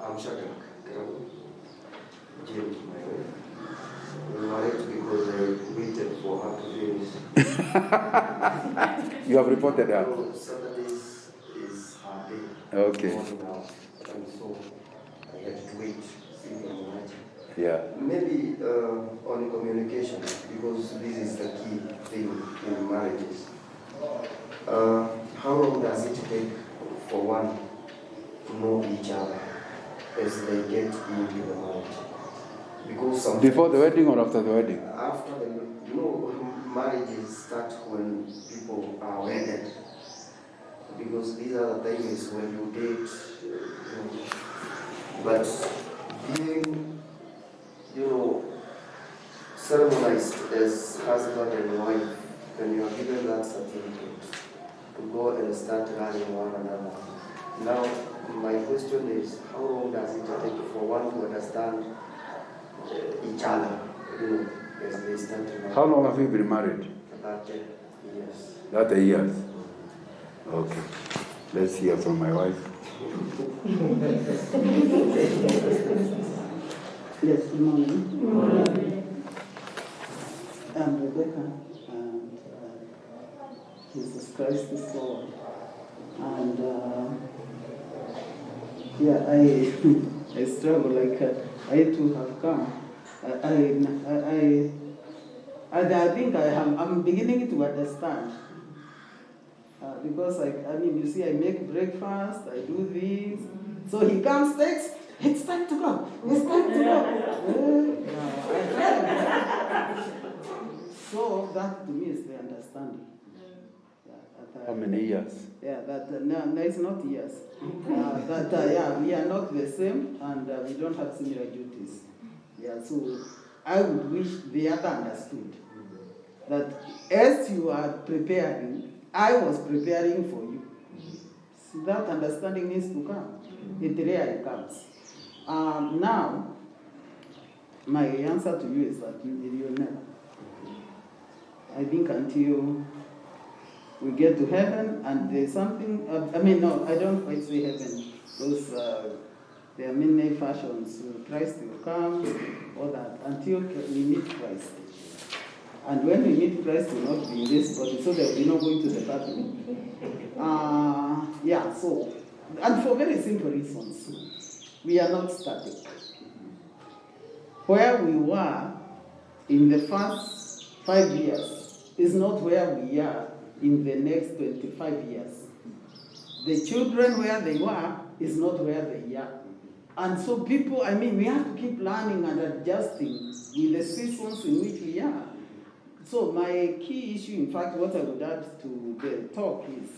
I'm Shadrach. Jim, my wife. We married because I waited for her to finish. You have reported her? No, Saturdays is her day. Okay. Now, and so I had to wait. Yeah. Maybe on communication, because this is the key thing in marriages. How long does it take for one to know each other as they get into the marriage? Because before the wedding or after the wedding? After the, marriages start when people are wedded. Because these are the times when you date. But being, ceremonialized as husband and wife, when you are given that certificate to go and start learning one another. Now, my question is, how long does it take for one to understand each other, as they start to learn? How long have you been married? 30 years. 30 years. Okay. Let's hear from my wife. Yes, good morning. Good morning. I'm Rebecca, and Jesus Christ is Lord. And I struggle, like I too have come. I think I'm beginning to understand. Because you see, I make breakfast, I do this. So he comes, takes, it's time to go. It's time to go. So that to me is the understanding. How many years? Yeah, no, it's not years. We are not the same, and we don't have similar duties. Yeah, so I would wish the other understood that as you are preparing, I was preparing for you. So that understanding needs to come. It rarely comes. Now, my answer to you is that you'll never. I think until we get to heaven and there's something, no, I don't quite say heaven, because there are many fashions. Christ will come, all that, until we meet Christ. And when we meet Christ, we will not be in this body, so that we're not going to the bathroom. And for very simple reasons, we are not static. Where we were in the first 5 years is not where we are in the next 25 years. The children where they were is not where they are. And so people, we have to keep learning and adjusting with the seasons in which we are. So my key issue, in fact, what I would add to the talk is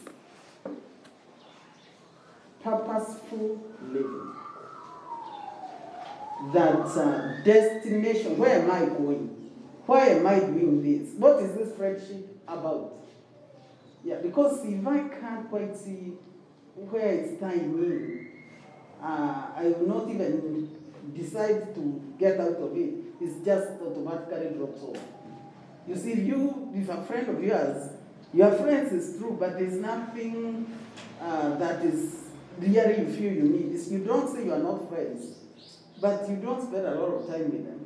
purposeful living. That destination, where am I going? Why am I doing this? What is this friendship about? Yeah, because if I can't quite see where it's tying me, I will not even decide to get out of it. It's just automatically drops off. You see, if a friend of yours, your friends is true, but there's nothing that is really you feel you need. You don't say you are not friends, but you don't spend a lot of time with them.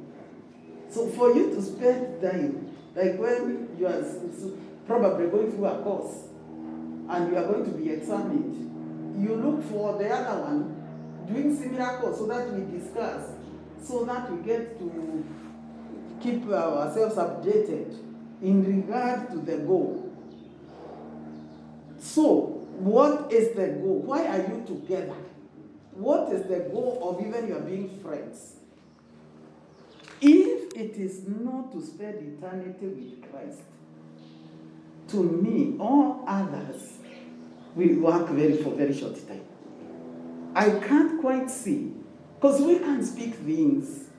So for you to spend time, like when you are probably going through a course and you are going to be examined, you look for the other one doing similar course so that we discuss, so that we get to keep ourselves updated in regard to the goal. So, what is the goal? Why are you together? What is the goal of even your being friends? If it is not to spend eternity with Christ, to me, all others will work for very short time. I can't quite see, because we can speak things,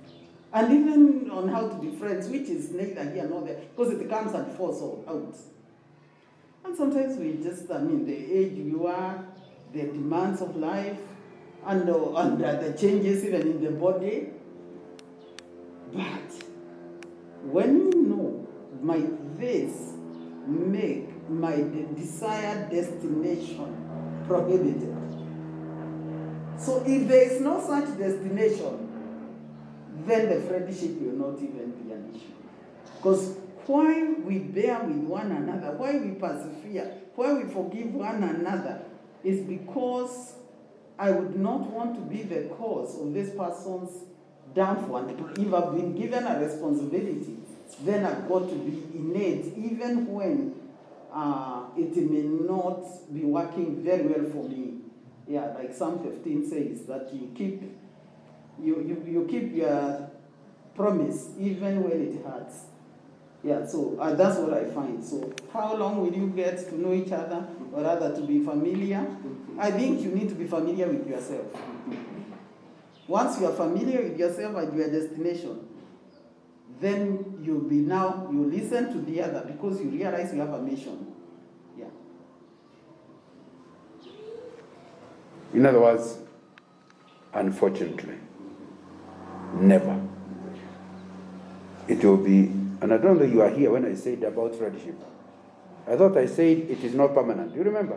and even on how to be friends, which is neither here nor there, because it comes and falls all out. And sometimes we just, the age you are, the demands of life, and the changes even in the body. But when you know this make my desired destination prohibited, So if there is no such destination, then the friendship will not even be an issue. Because why we bear with one another, why we persevere, why we forgive one another, is because I would not want to be the cause of this person's downfall. And if I've been given a responsibility, then I've got to be innate, even when it may not be working very well for me. Yeah, like Psalm 15 says, that you keep your promise even when it hurts. Yeah, so that's what I find. So how long will you get to know each other, or rather to be familiar? I think you need to be familiar with yourself. Once you are familiar with yourself and your destination, then you listen to the other because you realize you have a mission. Yeah. In other words, unfortunately, never. It will be, and I don't know you are here when I said about friendship. I thought I said it is not permanent. Do you remember?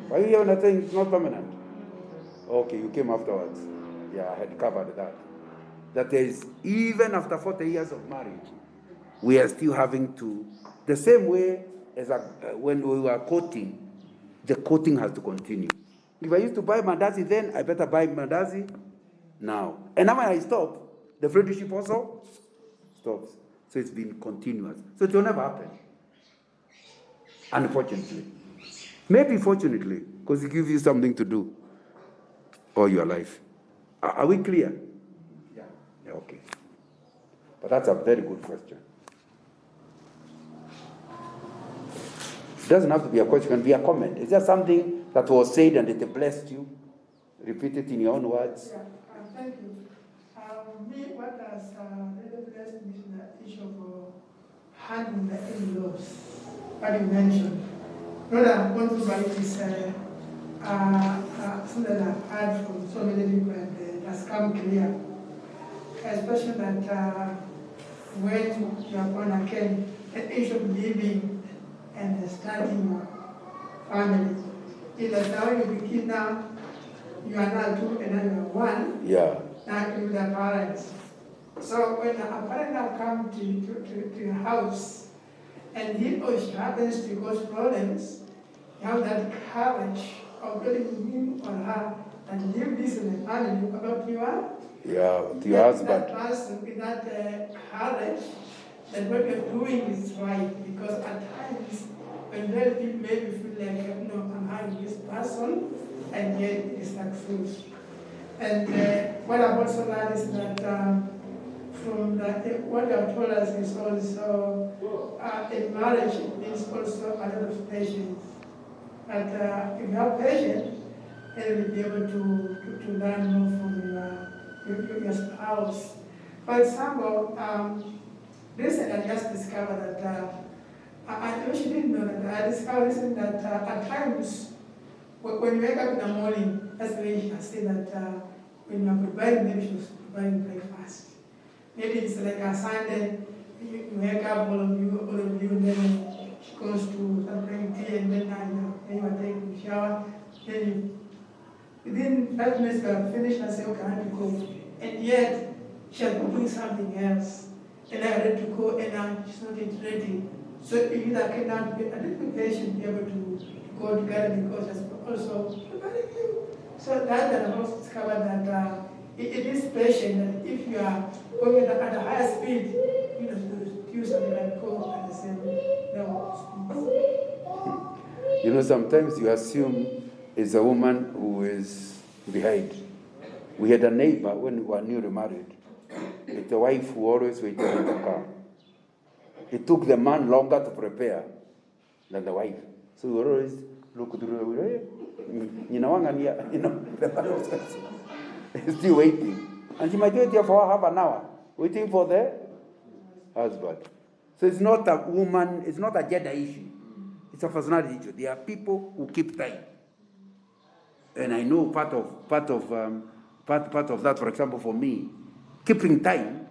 Why are you here when I saying it's not permanent? Okay, you came afterwards. Yeah, I had covered that. That there is, even after 40 years of marriage, we are still having to, the same way as when we were courting, the courting has to continue. If I used to buy mandazi then, I better buy mandazi now. And now when I stop, the friendship also stops. So it's been continuous. So it will never happen. Unfortunately. Maybe fortunately, because it gives you something to do all your life. Are we clear? Yeah. Okay. But that's a very good question. It doesn't have to be a question, it can be a comment. Is there something that was said and it blessed you? Repeat it in your own words. Yeah, thank you. Me, what has really blessed me is the issue of handling the in-laws, what you mentioned. What I've gone through by it is something that I've heard from so many people and it has come clear. Especially that when you are born again, the issue of living and starting your family. In the time you begin now, you are now two and now you are one. Yeah. Now you the parents. So when a parent now comes to your house and he or she happens to cause problems, you have that courage of telling him or her and leave this in the family about your husband. That person with that courage that what you're doing is right, because at times when there people maybe feel like, I'm having this person, and yet it is not fruit. And what I've also learned is that from what you have told us is also in marriage it needs also a lot of patience. But if you have patience, then you'll be able to learn more from your spouse. For example, recently I just discovered that I actually didn't know that. I discovered recently that at times when you wake up in the morning, that's the way I say that when you are preparing, maybe you should prepare breakfast. Maybe it's like a Sunday, you wake up, all of you, and then she goes to some drink tea, and then you are taking a shower. Then within 5 minutes, you have finished and say, okay, I have to go. And yet, she has been doing something else. And I'm ready to go, and she's not yet ready. So you either cannot be a little patient, be able to go together because she's also preparing you. So that I've also discovered that it is patient, and if you are going at a higher speed, you know, to use something like go at the same level. You know, sometimes you assume it's a woman who is behind. We had a neighbor when we were newly married. It's a wife who always waited in the car. It took the man longer to prepare than the wife. So we always look through the window, the man was still waiting. And she might wait here for half an hour, waiting for the husband. So it's not a woman, it's not a gender issue. It's a personality issue. There are people who keep time. And I know part of that, for example, for me, keeping time,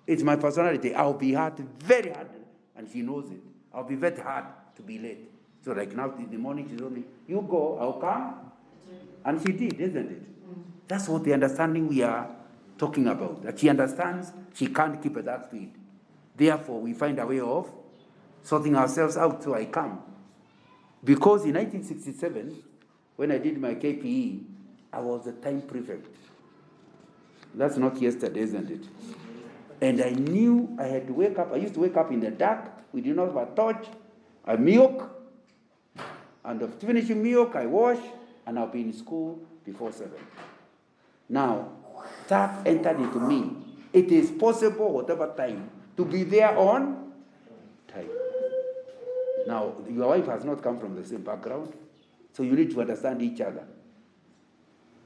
it's my personality. I'll be very hard, and she knows it. I'll be very hard to be late. So like now in the morning, she's only, you go, I'll come. And she did, isn't it? That's what the understanding we are talking about. That she understands she can't keep at that speed. Therefore, we find a way of sorting ourselves out. So I come. Because in 1967, when I did my KPE, I was the time prefect. That's not yesterday, isn't it? And I knew I had to wake up. I used to wake up in the dark. We did not have a torch, a milk. And after finishing milk, I wash, and I'll be in school before 7. Now, that entered into me. It is possible, whatever time, to be there on time. Now, your wife has not come from the same background, so you need to understand each other.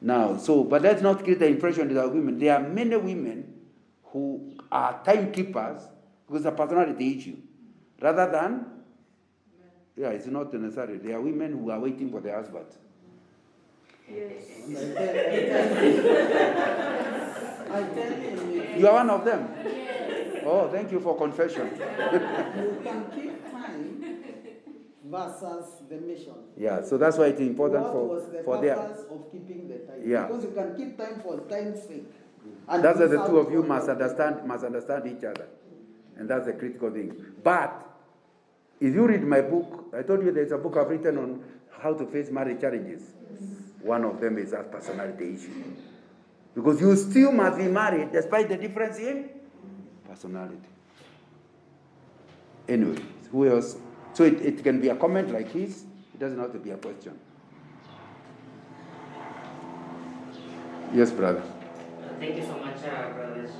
Now, but let's not create the impression that women. There are many women who are timekeepers because of a personality issue, rather than, it's not necessary. There are women who are waiting for their husband. Yes. I tell you. You are one of them. Oh, thank you for confession. You can keep time versus the mission. Yeah, so that's why it's important for the purpose of keeping the time. Yeah. Because you can keep time for time's sake. That's why the two of you must understand each other. And that's the critical thing. But if you read my book, I told you there's a book I've written on how to face marriage challenges. One of them is that personality issue. Because you still must be married despite the difference in personality. Anyway, who else? So it can be a comment like his. It doesn't have to be a question. Yes, brother. Thank you so much, Brother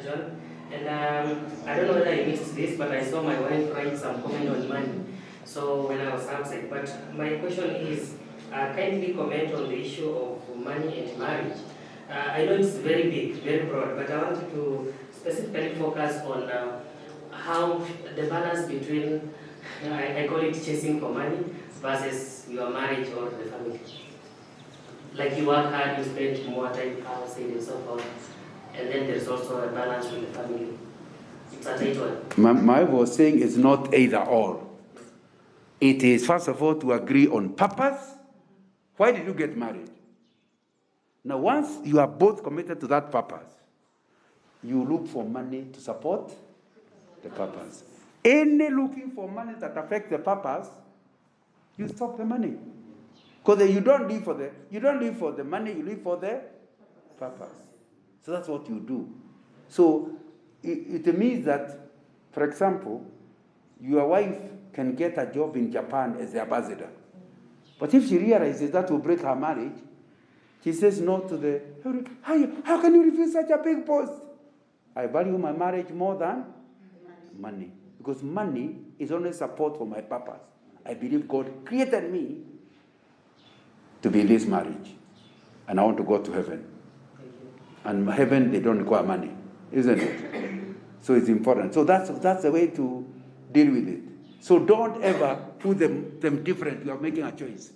John. And I don't know whether I missed this, but I saw my wife write some comment on money. So when I was outside, but my question is, kindly comment on the issue of money and marriage. I know it's very big, very broad, but I wanted to specifically focus on how the balance between, I call it chasing for money versus your marriage or the family. Like you work hard, you spend more time outside and so forth, and then there's also a balance with the family. It's a tight one. My wife was saying it's not either or. It is, first of all, to agree on purpose. Why did you get married? Now, once you are both committed to that purpose, you look for money to support the purpose. Any looking for money that affects the purpose, you stop the money. Because you don't live for the money, you live for the purpose. So that's what you do. So it means that, for example, your wife can get a job in Japan as the ambassador. But if she realizes that will break her marriage, she says no to the, how can you refuse such a big post? I value my marriage more than money. Because money is only support for my purpose. I believe God created me to be in this marriage. And I want to go to heaven. And heaven, they don't require money, isn't it? So it's important. So that's the way to deal with it. So don't ever put them different. You are making a choice.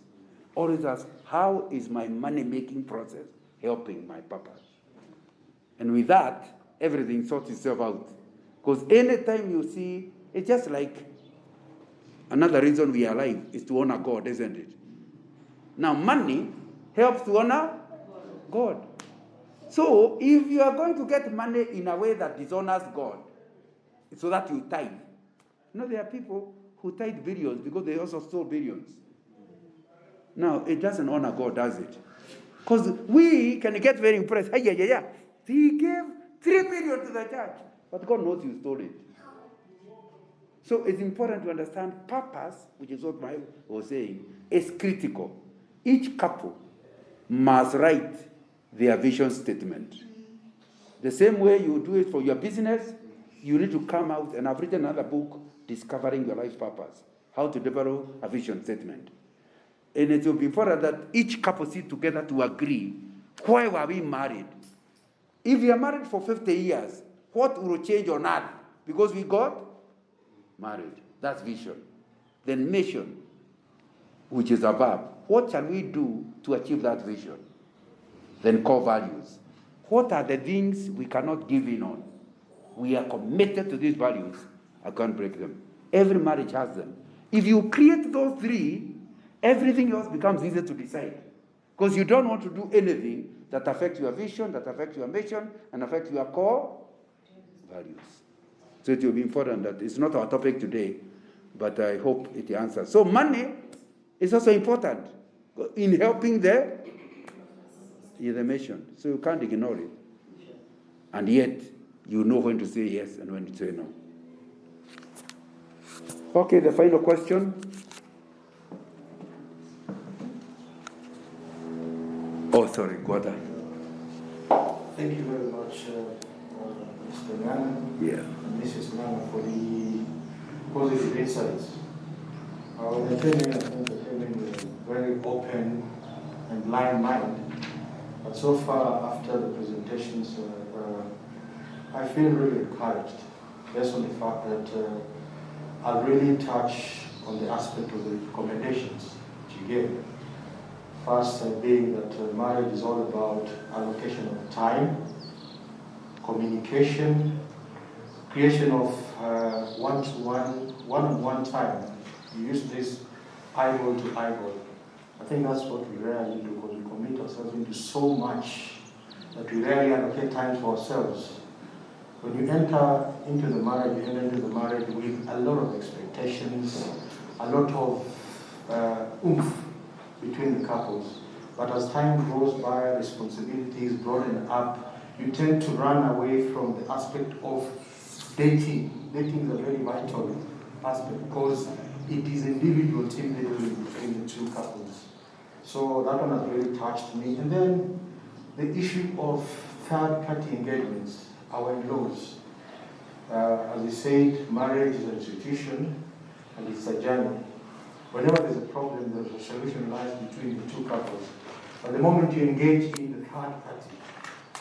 Always ask, how is my money-making process helping my purpose? And with that, everything sorts itself out. Because anytime you see, it's just like another reason we are alive is to honor God, isn't it? Now, money helps to honor God. So, if you are going to get money in a way that dishonors God, so that you tithe. There are people who tithe billions because they also stole billions. Now, it doesn't honor God, does it? Because we can get very impressed. He gave 3 billion to the church. But God knows you stole it. So it's important to understand purpose, which is what Mike was saying, is critical. Each couple must write their vision statement. The same way you do it for your business, you need to come out, and I've written another book, Discovering Your Life's Purpose, how to develop a vision statement. And it will be important that each couple sit together to agree, why were we married? If we are married for 50 years, what will change on earth? Because we got married. That's vision. Then mission, which is a verb. What shall we do to achieve that vision? Then core values. What are the things we cannot give in on? We are committed to these values. I can't break them. Every marriage has them. If you create those 3, everything else becomes easier to decide. Because you don't want to do anything that affect your vision, that affect your mission, and affect your core values. So it will be important that it's not our topic today, but I hope it answers. So money is also important in helping the mission. So you can't ignore it. And yet, you know when to say yes and when to say no. Okay, the final question. Oh, sorry, go ahead. Thank you very much, Mr. Ngana and Mrs. Ngana, for the positive insights. When I came in, I think I came in with a very open and blind mind. But so far, after the presentations, I feel really encouraged, based on the fact that I've really touched on the aspect of the recommendations that you gave. First, being that marriage is all about allocation of time, communication, creation of one-on-one time. You use this eyeball to eyeball. I think that's what we rarely do, because we commit ourselves into so much that we rarely allocate time for ourselves. When you enter into the marriage, you enter into the marriage with a lot of expectations, a lot of oomph between the couples. But as time goes by, responsibilities broaden up, you tend to run away from the aspect of dating. Dating is a very vital aspect because it is individual team building between the two couples. So that one has really touched me. And then the issue of third-party engagements, our in-laws. As you said, marriage is an institution and it's a journey. Whenever there's a problem, the solution lies between the two couples. But the moment you engage in the third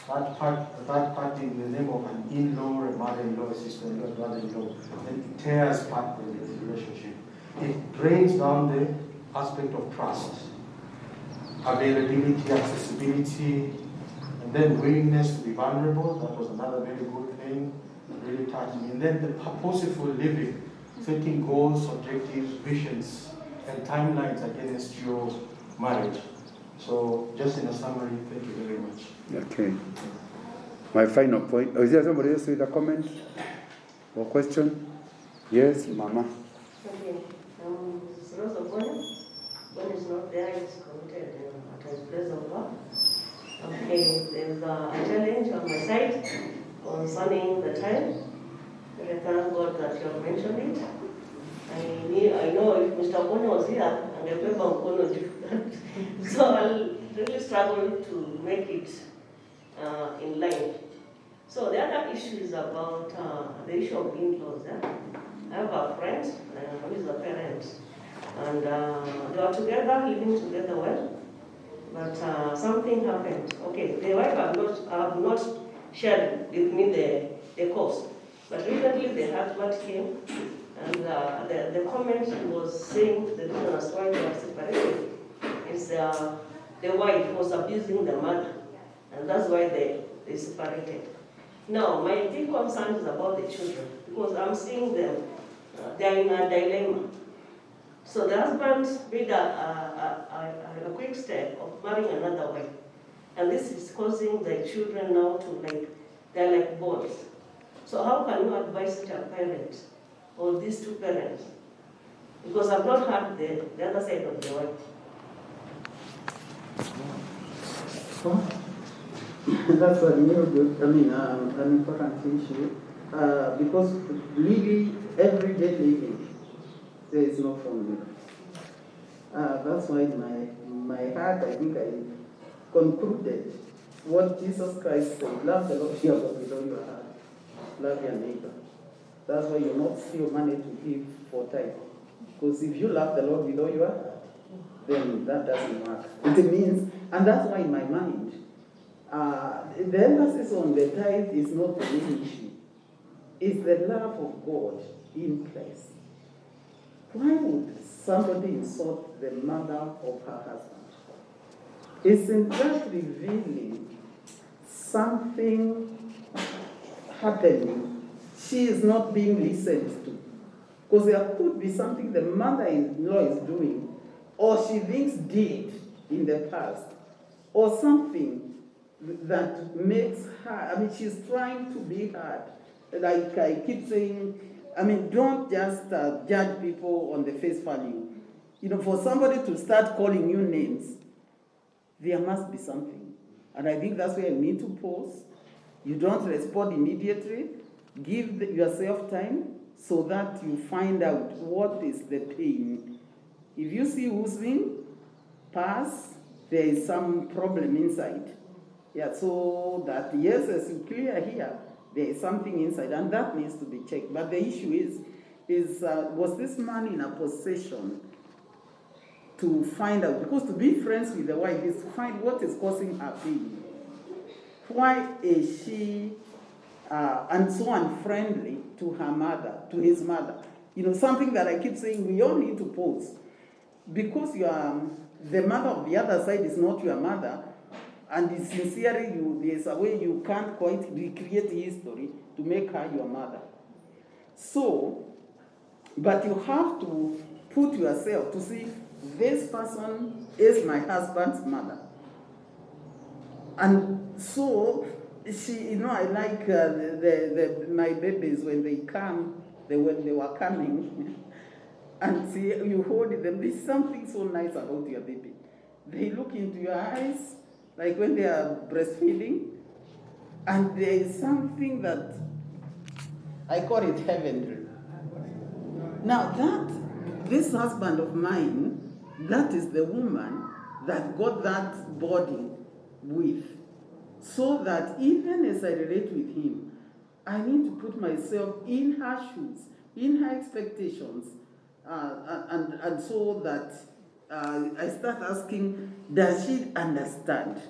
party in the name of an in-law, a mother-in-law, a sister-in-law, a brother-in-law, then it tears apart the relationship. It drains down the aspect of trust, availability, accessibility, and then willingness to be vulnerable. That was another very good thing that really touched me. And then the purposeful living, setting goals, objectives, visions, and timelines against your marriage. So, just in a summary, thank you very much. Okay. My final point. Oh, is there somebody else with a comment or question? Yes, Mama. Okay. Mrs. Rose Ogonia, when it's not there, it's committed at his place of work. Okay, there's a challenge on my side concerning the time. I thank God that you have mentioned it. I know if Mr. Ogonia was here, and the paper Ogonia would do that. So I'll really struggle to make it in line. So the other issue is about the issue of in-laws. I have a friend who is a parent, and they were together, living together well, but something happened. Okay, the wife have not shared with me the cause, but recently the husband came, and the comment was saying the reason as why they are separated is the wife was abusing the mother, and that's why they separated. Now, my big concern is about the children, because I'm seeing them, they're in a dilemma. So the husband made a quick step of marrying another wife, and this is causing the children now to they're like boys. So how can you advise such a parent, or these two parents? Because I've not heard the other side of the wife. That's a real good, an important issue, because really, everyday living, there is no formula. That's why in my heart, I think I concluded what Jesus Christ said: love the Lord your God with all your heart, love your neighbor. That's why you not steal money to give for tithe. Because if you love the Lord with all your heart, then that doesn't work. It means, and that's why in my mind, the emphasis on the tithe is not the main issue. It's the love of God in place. Why would somebody insult the mother of her husband? Isn't that revealing something happening? She is not being listened to. Because there could be something the mother-in-law is doing, or she thinks did in the past, or something that makes her, I mean, she's trying to be hard. Like I keep saying, I mean, don't just judge people on the face value. You know, for somebody to start calling you names, there must be something. And I think that's where you need to pause. You don't respond immediately. Give yourself time so that you find out what is the pain. If you see oozing, pass, there is some problem inside. Yeah, so that, yes, as you clear here, there is something inside, and that needs to be checked. But the issue is was this man in a position to find out? Because to be friends with the wife is to find what is causing her pain. Why is she and so unfriendly to her mother, to his mother? You know, something that I keep saying, we all need to pause. Because you are, the mother of the other side is not your mother, and sincerely, there's a way you can't quite recreate history to make her your mother. So, but you have to put yourself to see, this person is my husband's mother. And so, she, you know, I like my babies when they come, when they were coming, and see, you hold them, there's something so nice about your baby. They look into your eyes, like when they are breastfeeding, and there is something that I call it heavenly. Now this husband of mine, that is the woman that got that body with. So that even as I relate with him, I need to put myself in her shoes, in her expectations, and so that I start asking, does she understand?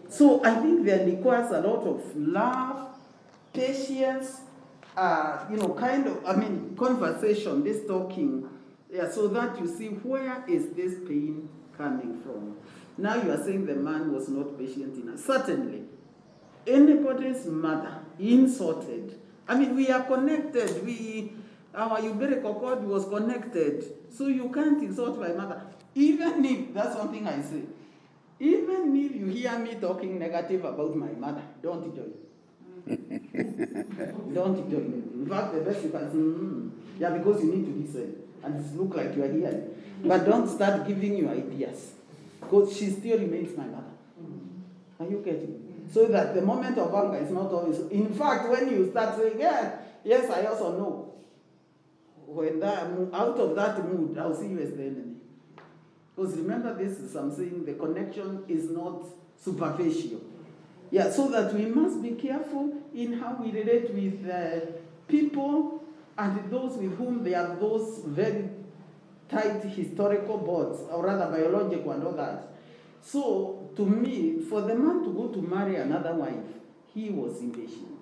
So I think that requires a lot of love, patience, kind of, conversation, this talking, so that you see, where is this pain coming from? Now you are saying the man was not patient enough. Certainly, anybody's mother insulted. I mean, we are connected. Our Ubere Kokod was connected. So you can't insult my mother. Even if, that's something I say, even if you hear me talking negative about my mother, don't join. Don't join. In fact, the best you can say, yeah, because you need to listen. And it look like you are here. But don't start giving you ideas. Because she still remains my mother. Are you getting? So that the moment of anger is not always. In fact, when you start saying, yeah, yes, I also know. When out of that mood, I'll see you as the enemy. Because remember this is I'm saying the connection is not superficial. Yeah, so that we must be careful in how we relate with people and those with whom there are those very tight historical bonds, or rather biological and all that. So, to me, for the man to go to marry another wife, he was impatient.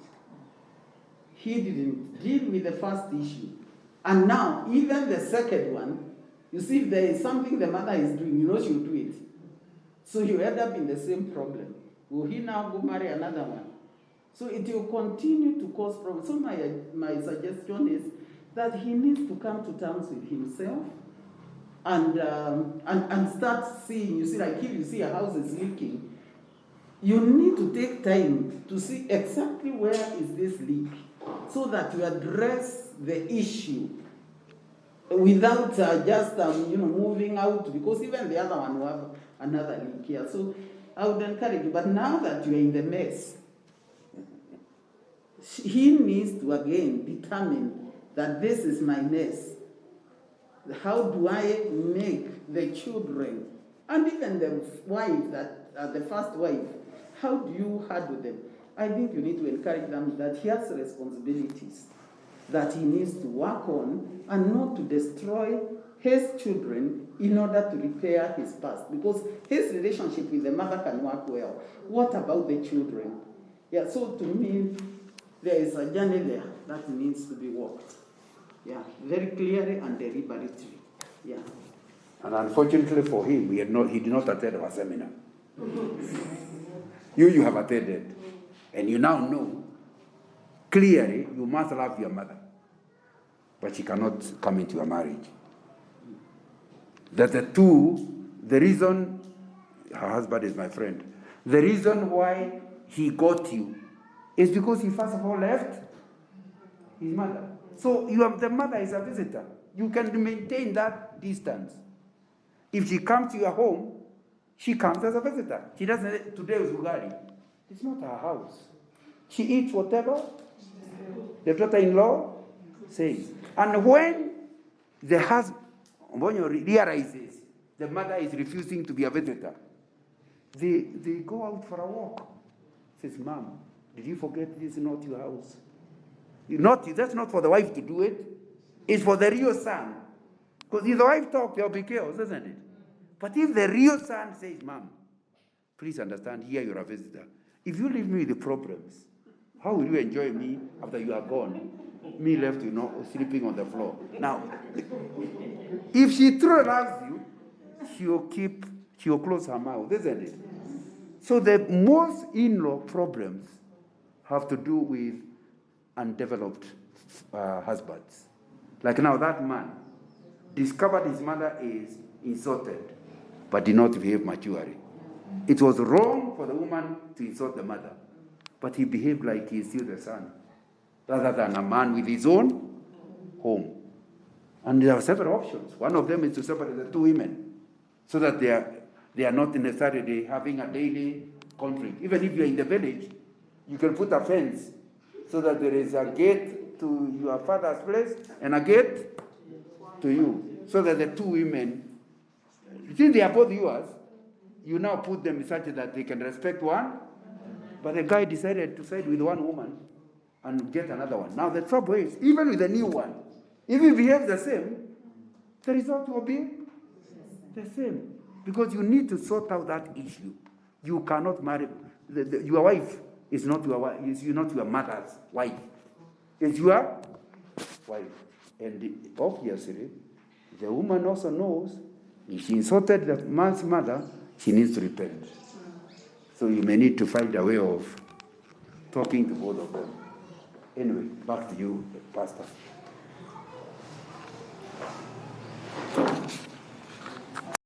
He didn't deal with the first issue. And now, even the second one, you see, if there is something the mother is doing, you know she'll do it. So you end up in the same problem. Will he now go marry another one? So it will continue to cause problems. So my suggestion is that he needs to come to terms with himself and start seeing. You see, like if you see a house is leaking, you need to take time to see exactly where is this leak, so that you address the issue without just moving out, because even the other one will have another leak here. So I would encourage you. But now that you are in the mess, he needs to again determine that this is my mess. How do I make the children, and even the wife, that the first wife, how do you handle them? I think you need to encourage them that he has responsibilities that he needs to work on, and not to destroy his children in order to repair his past. Because his relationship with the mother can work well. What about the children? Yeah, so to me, there is a journey there that needs to be walked. Yeah, very clearly and deliberately. Yeah. And unfortunately for him, he did not attend our seminar. You have attended. And you now know, clearly, you must love your mother. But she cannot come into your marriage. That the reason her husband is my friend, The reason why he got you is because he first of all left his mother. So the mother is a visitor. You can maintain that distance. If she comes to your home, she comes as a visitor. She doesn't, today is Ugari. It's not her house. She eats whatever the daughter-in-law says. And when the husband realizes the mother is refusing to be a visitor, they go out for a walk. Says, Mom, did you forget this is not your house? That's not for the wife to do it. It's for the real son. Because if the wife talks, there'll be chaos, isn't it? But if the real son says, Mom, please understand, here you're a visitor. If you leave me with the problems, how will you enjoy me after you are gone? Me left, sleeping on the floor. Now, if she truly loves you, she'll close her mouth, isn't it? So the most in-law problems have to do with undeveloped husbands. Like now, that man discovered his mother is insulted, but did not behave maturely. It was wrong for the woman to insult the mother, but he behaved like he is still the son, rather than a man with his own home. And there are several options. One of them is to separate the two women, so that they are not necessarily having a daily conflict. Even if you're in the village, you can put a fence so that there is a gate to your father's place and a gate to you, so that the two women, since they are both yours, you now put them such that they can respect one. But the guy decided to side with one woman and get another one. Now the trouble is, even with the new one, if you behave the same, the result will be the same. Because you need to sort out that issue. You cannot marry, your wife is not your wife, is not your mother's wife. It's your wife. And obviously, the woman also knows if she insulted the man's mother, she needs to repent. So you may need to find a way of talking to both of them. Anyway, back to you, Pastor.